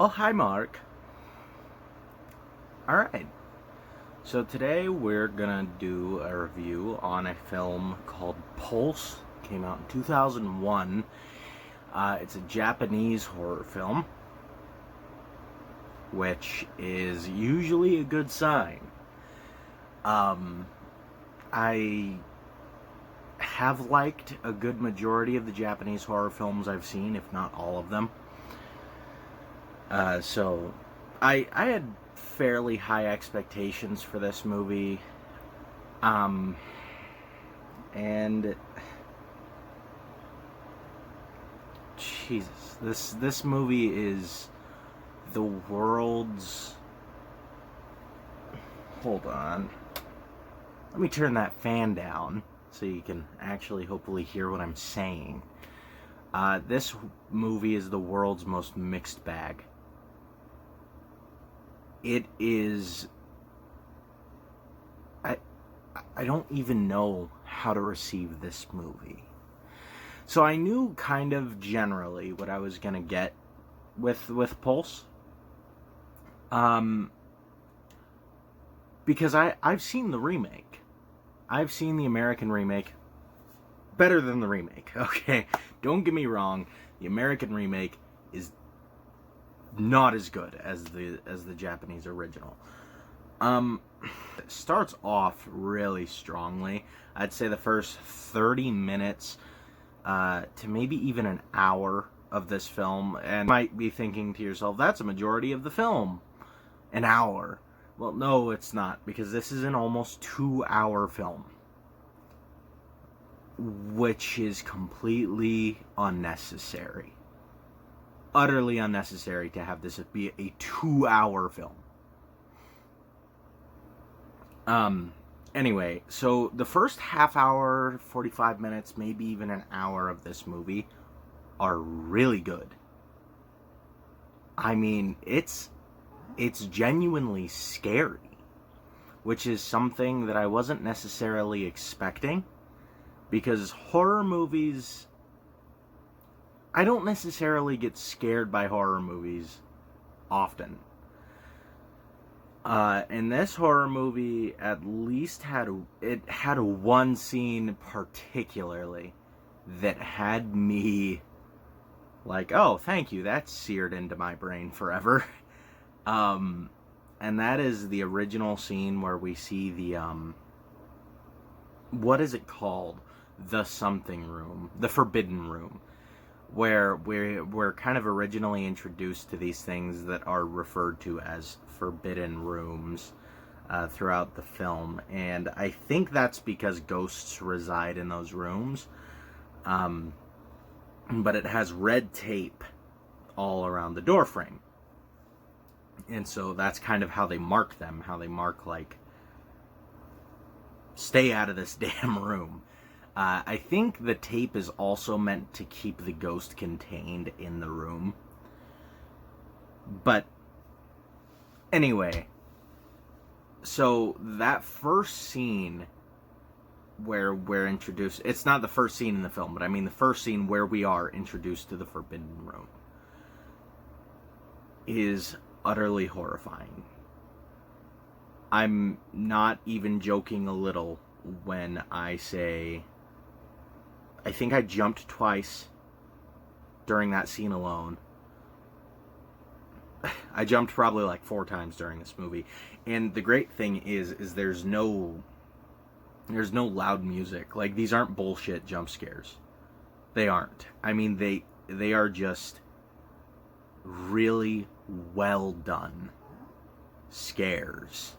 Oh, hi, Mark. Alright, so today we're gonna do a review on a film called Pulse. Came out in 2001. It's a Japanese horror film, which is usually a good sign. I have liked a good majority of the Japanese horror films I've seen, if not all of them. So I had fairly high expectations for this movie. And Jesus, this movie is the world's. Hold on. Let me turn that fan down so you can actually hopefully hear what I'm saying. This movie is the world's most mixed bag. It is. I don't even know how to receive this movie. So I knew kind of generally what I was gonna get with Pulse. Because I've seen the remake. I've seen the American remake. Better than the remake, okay? Don't get me wrong, the American remake is not as good as the Japanese original. It starts off really strongly. I'd say the first 30 minutes to maybe even an hour of this film, and you might be thinking to yourself, that's a majority of the film. An hour. Well, no, it's not, because this is an almost 2-hour film, which is completely unnecessary. Utterly unnecessary to have this be a 2-hour film. Anyway, so the first half hour, 45 minutes, maybe even an hour of this movie are really good. I mean, it's genuinely scary, which is something that I wasn't necessarily expecting, because horror movies, I don't necessarily get scared by horror movies often. And this horror movie at least had a one scene particularly that had me like, oh, thank you, that's seared into my brain forever. And that is the original scene where we see the what is it called? The something room, the forbidden room, where we're kind of originally introduced to these things that are referred to as forbidden rooms throughout the film. And I think that's because ghosts reside in those rooms. But it has red tape all around the doorframe. And so that's kind of how they mark them, like, stay out of this damn room. I think the tape is also meant to keep the ghost contained in the room. But anyway, so that first scene where we're introduced, it's not the first scene in the film, but I mean the first scene where we are introduced to the forbidden room, is utterly horrifying. I'm not even joking a little when I say I think I jumped twice during that scene alone. I jumped probably like 4 times during this movie. And the great thing is there's no loud music. Like, these aren't bullshit jump scares. They aren't. I mean, they are just really well done scares.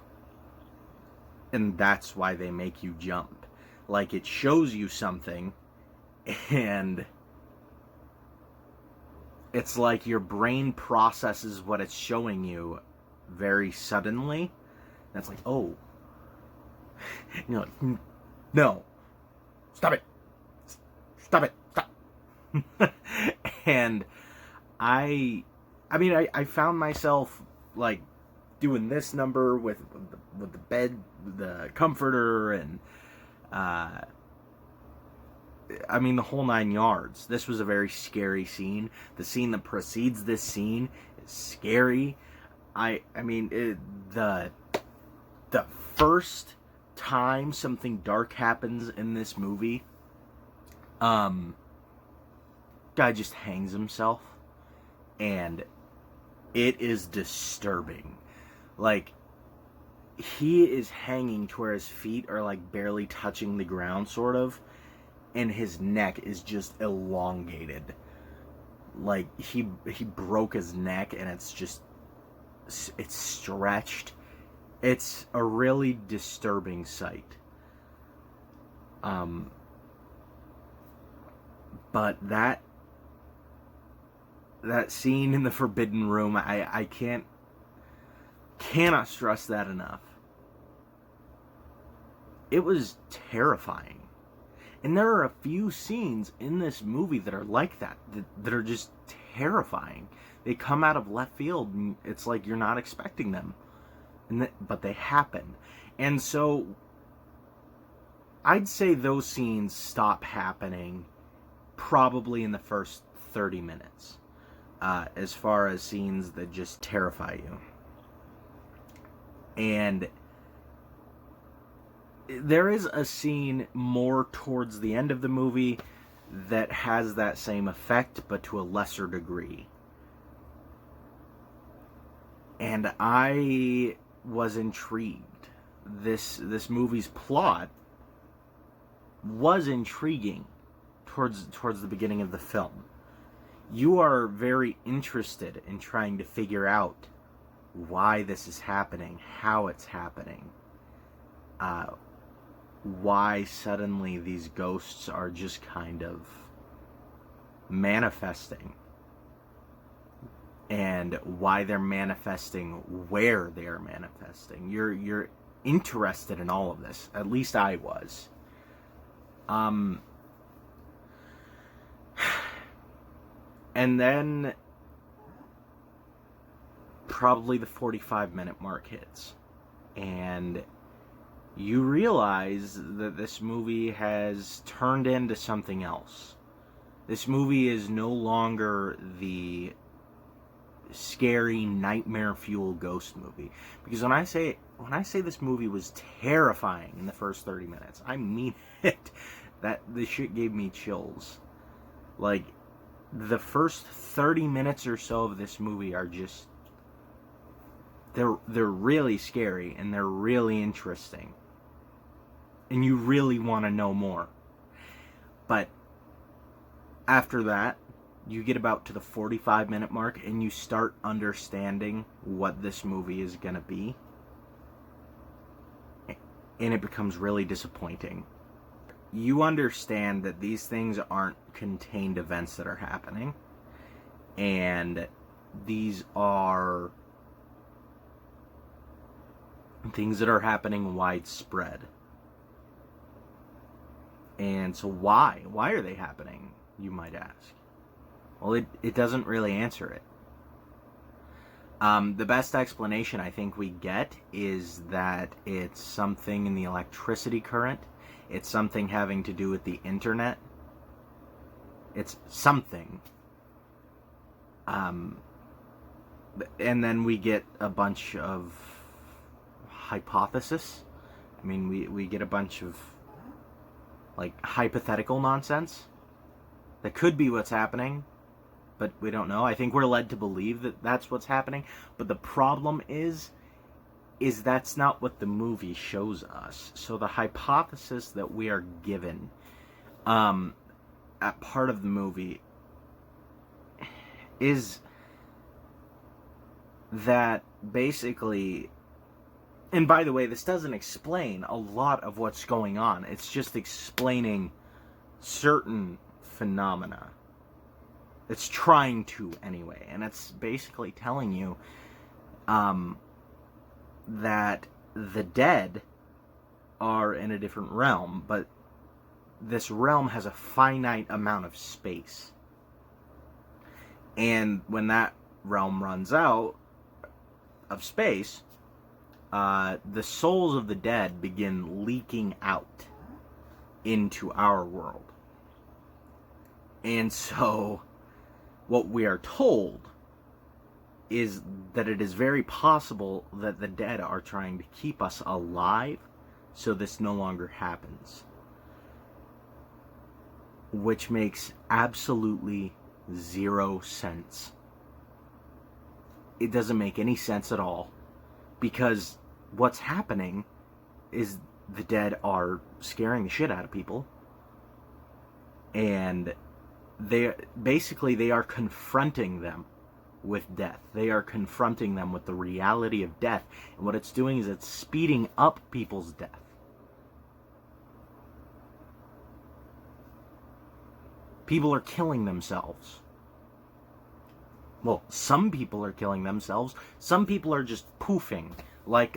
And that's why they make you jump. Like, it shows you something, and it's like your brain processes what it's showing you very suddenly. And it's like, oh. You're like, no. Stop it. Stop it. Stop. And I found myself, like, doing this number with the bed, the comforter, and I mean, the whole 9 yards. This was a very scary scene. The scene that precedes this scene scary. I mean, the first time something dark happens in this movie, guy just hangs himself, and it is disturbing. Like, he is hanging to where his feet are like barely touching the ground, sort of, and his neck is just elongated. Like, he broke his neck, and it's stretched. It's a really disturbing sight. But that scene in the Forbidden Room, I cannot stress that enough. It was terrifying. And there are a few scenes in this movie that are like that are just terrifying. They come out of left field, and it's like you're not expecting them. But they happen. And so, I'd say those scenes stop happening probably in the first 30 minutes. As far as scenes that just terrify you. And there is a scene more towards the end of the movie that has that same effect, but to a lesser degree. And I was intrigued. This movie's plot was intriguing towards the beginning of the film. You are very interested in trying to figure out why this is happening, how it's happening, why suddenly these ghosts are just kind of manifesting, and why they're manifesting where they are manifesting. You're interested in all of this. At least I was. And then probably the 45-minute mark hits, and you realize that this movie has turned into something else. This movie is no longer the scary nightmare fuel ghost movie. Because when I say this movie was terrifying in the first 30 minutes, I mean it. That this shit gave me chills. Like, the first 30 minutes or so of this movie are just, they're really scary, and they're really interesting, and you really want to know more. But after that, you get about to the 45-minute mark, and you start understanding what this movie is going to be, and it becomes really disappointing. You understand that these things aren't contained events that are happening, and these are things that are happening widespread. And so why? Why are they happening, you might ask? Well, it doesn't really answer it. The best explanation I think we get is that it's something in the electricity current. It's something having to do with the internet. It's something. And then we get a bunch of hypothesis. I mean, we get a bunch of, like, hypothetical nonsense that could be what's happening, but we don't know. I think we're led to believe that that's what's happening, but the problem is that's not what the movie shows us. So the hypothesis that we are given at part of the movie is that basically, and by the way, this doesn't explain a lot of what's going on. It's just explaining certain phenomena. It's trying to, anyway. And it's basically telling you that the dead are in a different realm, but this realm has a finite amount of space. And when that realm runs out of space, the souls of the dead begin leaking out into our world. And so, what we are told is that it is very possible that the dead are trying to keep us alive so this no longer happens. Which makes absolutely zero sense. It doesn't make any sense at all, because what's happening is the dead are scaring the shit out of people, and they are confronting them with death. They are confronting them with the reality of death, and what it's doing is it's speeding up people's death. People are killing themselves. Well, some people are killing themselves. Some people are just poofing, like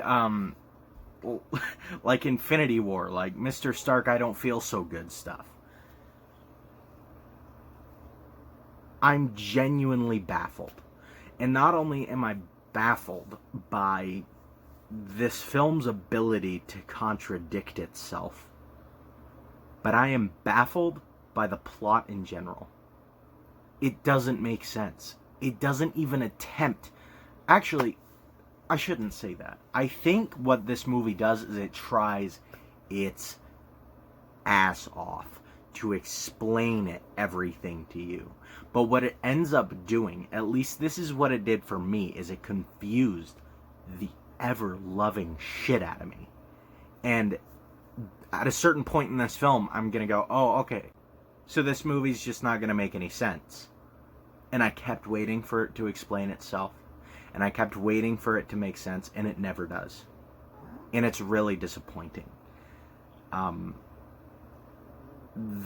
like Infinity War, like Mr. Stark, I don't feel so good stuff. I'm genuinely baffled. And not only am I baffled by this film's ability to contradict itself, but I am baffled by the plot in general. It doesn't make sense. It doesn't even attempt. Actually, I shouldn't say that. I think what this movie does is it tries its ass off to explain everything to you. But what it ends up doing, at least this is what it did for me, is it confused the ever-loving shit out of me. And at a certain point in this film, I'm going to go, oh, okay, so this movie's just not going to make any sense. And I kept waiting for it to explain itself. And I kept waiting for it to make sense, and it never does. And it's really disappointing. The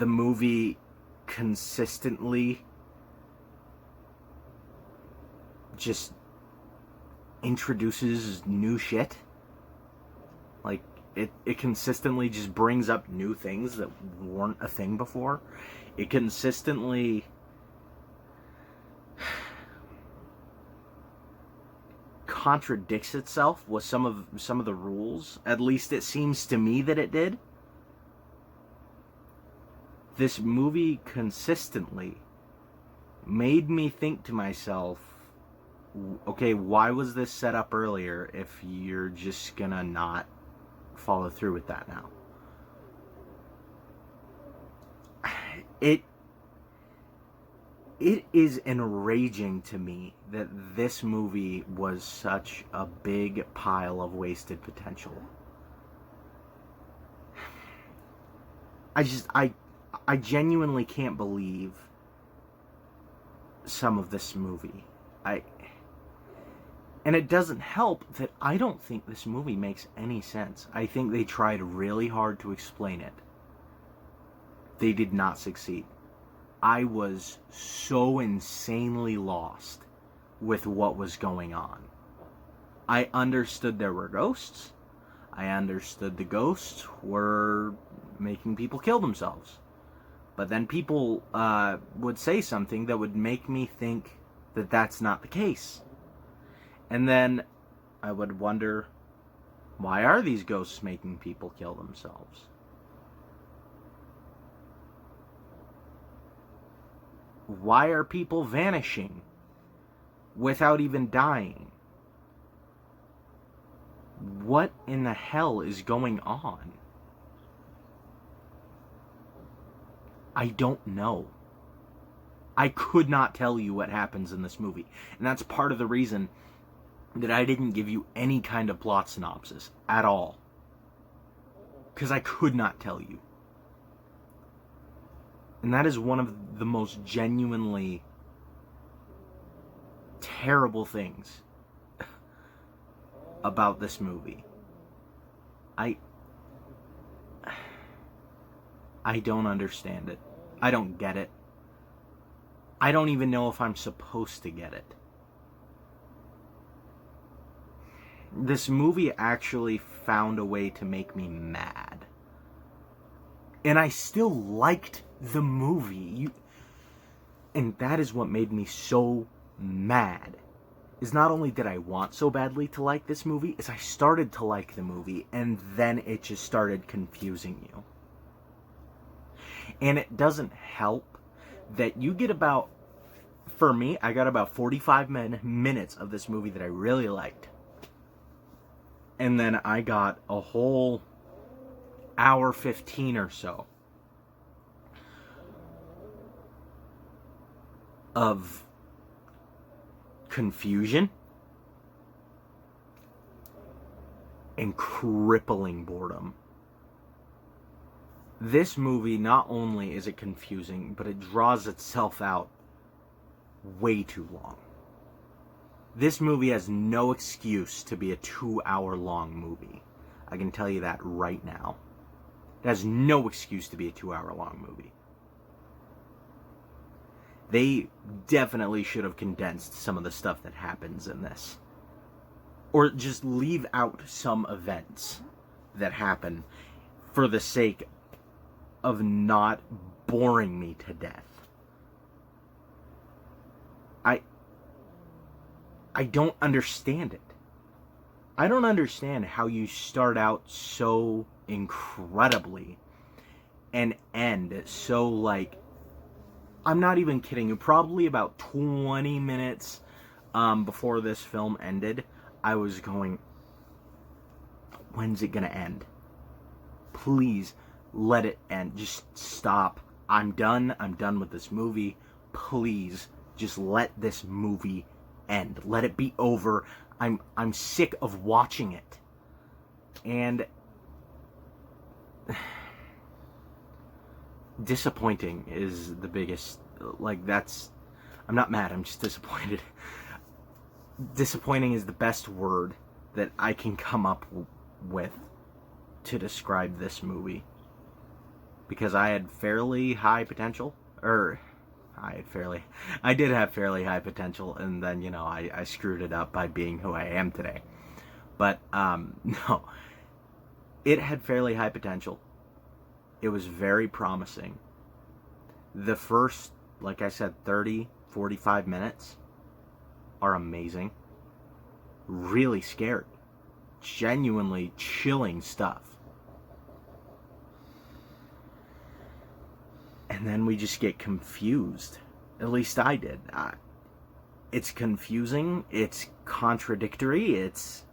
movie consistently just introduces new shit. Like, it consistently just brings up new things that weren't a thing before. It consistently contradicts itself with some of the rules. At least it seems to me that it did. This movie consistently made me think to myself, okay, why was this set up earlier if you're just gonna not follow through with that now? It is enraging to me that this movie was such a big pile of wasted potential. I genuinely can't believe some of this movie. And it doesn't help that I don't think this movie makes any sense. I think they tried really hard to explain it. They did not succeed. I was so insanely lost with what was going on. I understood there were ghosts. I understood the ghosts were making people kill themselves. But then people would say something that would make me think that that's not the case. And then I would wonder, why are these ghosts making people kill themselves? Why are people vanishing without even dying? What in the hell is going on? I don't know. I could not tell you what happens in this movie. And that's part of the reason that I didn't give you any kind of plot synopsis at all. Because I could not tell you. And that is one of the most genuinely terrible things about this movie. I don't understand it. I don't get it. I don't even know if I'm supposed to get it. This movie actually found a way to make me mad. And I still liked the movie. And that is what made me so mad. Is not only did I want so badly to like this movie, is I started to like the movie, and then it just started confusing you. And it doesn't help that you get about for me, I got about 45 minutes of this movie that I really liked. And then I got a whole hour 15 or so of confusion and crippling boredom. This movie, not only is it confusing, but it draws itself out way too long. This movie has no excuse to be a 2-hour-long movie. I can tell you that right now. It has no excuse to be a 2-hour-long movie. They definitely should have condensed some of the stuff that happens in this. Or just leave out some events that happen for the sake of not boring me to death. I don't understand it. I don't understand how you start out so incredibly and end so, like, I'm not even kidding you, probably about 20 minutes before this film ended, I was going, when's it gonna end? Please let it end. Just stop. I'm done with this movie. Please just let this movie end. Let it be over. I'm sick of watching it. And disappointing is the biggest, like, that's, I'm not mad, I'm just disappointed. Disappointing is the best word that I can come up with to describe this movie. Because I had fairly high potential, I did have fairly high potential, and then, you know, I screwed it up by being who I am today. But, no. It had fairly high potential. It was very promising. The first, like I said, 30, 45 minutes are amazing. Really scared. Genuinely chilling stuff. And then we just get confused. At least I did. It's confusing. It's contradictory. It's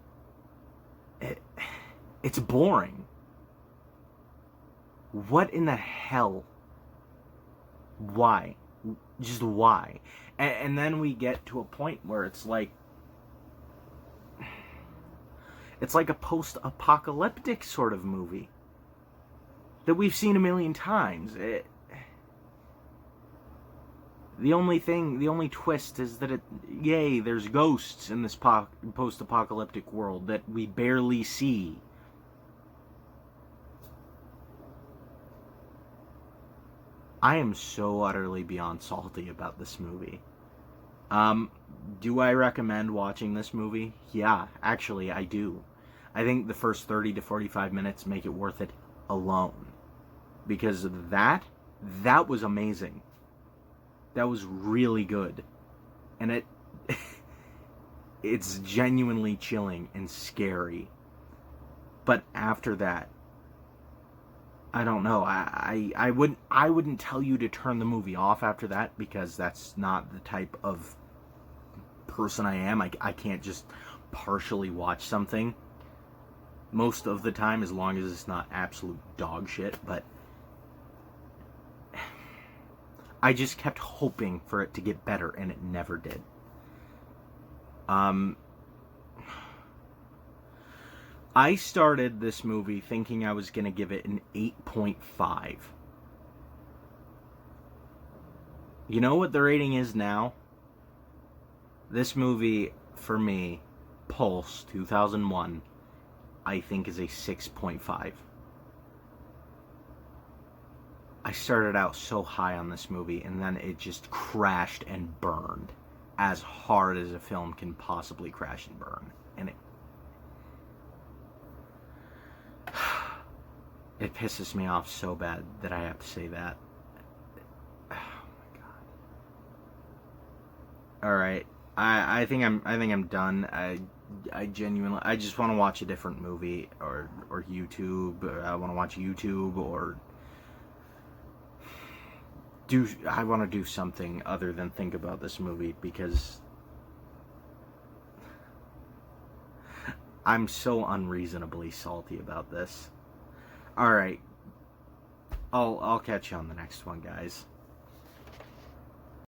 boring. What in the hell? Why? Just why? And then we get to a point where it's like a post-apocalyptic sort of movie that we've seen a million times. The only twist is that there's ghosts in this post-apocalyptic world that we barely see. I am so utterly beyond salty about this movie. Do I recommend watching this movie? Yeah, actually, I do. I think the first 30 to 45 minutes make it worth it alone. Because that was amazing. That was really good. And it's genuinely chilling and scary. But after that, I don't know. I wouldn't tell you to turn the movie off after that, because that's not the type of person I am. I can't just partially watch something most of the time, as long as it's not absolute dog shit. But I just kept hoping for it to get better, and it never did. I started this movie thinking I was going to give it an 8.5. You know what the rating is now? This movie, for me, Pulse 2001, I think is a 6.5. I started out so high on this movie, and then it just crashed and burned as hard as a film can possibly crash and burn. And it pisses me off so bad that I have to say that. Oh my god. Alright. I think I'm done. I genuinely, I just want to watch a different movie, or YouTube. I want to watch YouTube, or I want to do something other than think about this movie, because I'm so unreasonably salty about this. Alright. I'll catch you on the next one, guys.